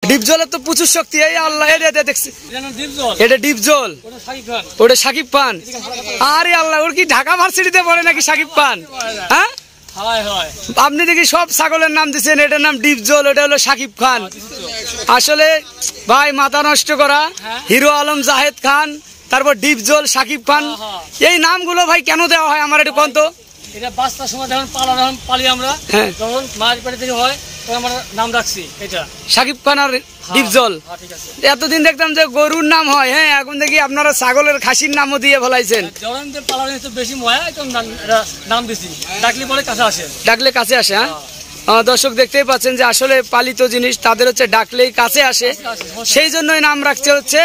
ডিপজলের তো প্রচুর শক্তি। এই আল্লাহ, এটা দেখছি, এটা ডিপজল, ওটা সাকিব খান। আরে আল্লাহ, ওর কি ঢাকা ভার্সিটিতে পড়ে নাকি সাকিব খান? হ্যাঁ, আপনি দেখি সব ছাগলের নাম দিচ্ছেন, এটার নাম ডিপজল, ওটা হলো সাকিব খান। আসলে ভাই মাথা নষ্ট করা। হিরো আলম, জাহেদ খান, তারপর ডিপজল, সাকিব খান, এই নামগুলো ভাই কেন দেওয়া হয় আমার একটু কোন তো? এটা বাচ্চার সময় যখন পালি আমরা, যখন মায়ের পেটে থেকে হয় তখন আমরা নাম রাখছি এটা সাকিব খান আর ডিপজল। এতদিন দেখতাম যে গরুর নাম হয়, হ্যাঁ এখন দেখি আপনারা ছাগলের খাসির নামও দিয়ে ফেলাইছেন। যখন পালার বেশি ময়া নাম দিছি, ডাকলে পরে কাছে আসে, ডাকলে কাছে আসে। হ্যাঁ, দর্শক দেখতেই পাচ্ছেন যে আসলে পালিত জিনিস তাদের হচ্ছে ডাকলেই কাছে আসে, সেই জন্যই নাম রাখতে হচ্ছে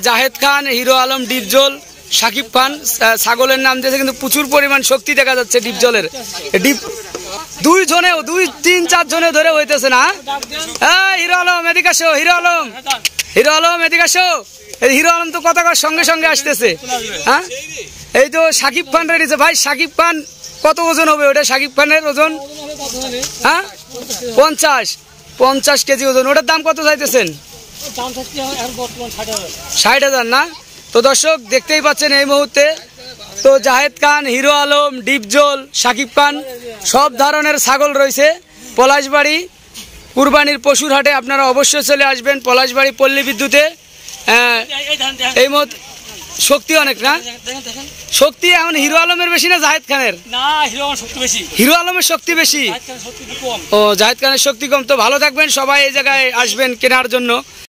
জাহেদ খান, হিরো আলম, ডিপজল, সাকিব খান। ছাগলের নাম দিয়েছে, কিন্তু প্রচুর পরিমাণ শক্তি দেখা যাচ্ছে ডিপজলের। দুই জনেও 2-3-4 জনে ধরে হইতেছে না। হিরো আলম এদিকে আসো, হিরো আলম, হিরো আলম এদিকে আসো। হিরো আলম তো কথা সঙ্গে সঙ্গে আসতেছে। হ্যাঁ, এই তো সাকিব খান রেডিছে। ভাই সাকিব খান কত ওজন হবে ওটা? সাকিব খানের ওজন হ্যাঁ 50 কেজি ওজন। ওটার দাম কত চাইতেছেন? 60,000 না? তো দর্শক দেখতেই পাচ্ছেন এই মুহূর্তে তো জাহেদ খান, হিরো আলম, ডিপজল, সাকিব খান সব ধরনের ছাগল রয়েছে পলাশবাড়ি কুরবানির পশুর হাটে। আপনারা অবশ্যই চলে আসবেন পলাশবাড়ি পল্লী বিদ্যুতে। এই মুহূর্তে শক্তি অনেক না? শক্তি এখন হিরো আলমের বেশি না জাহেদ খানের? হিরো আলমের শক্তি বেশি। ও, জাহেদ খানের শক্তি কম। তো ভালো থাকবেন সবাই, এই জায়গায় আসবেন কেনার জন্য।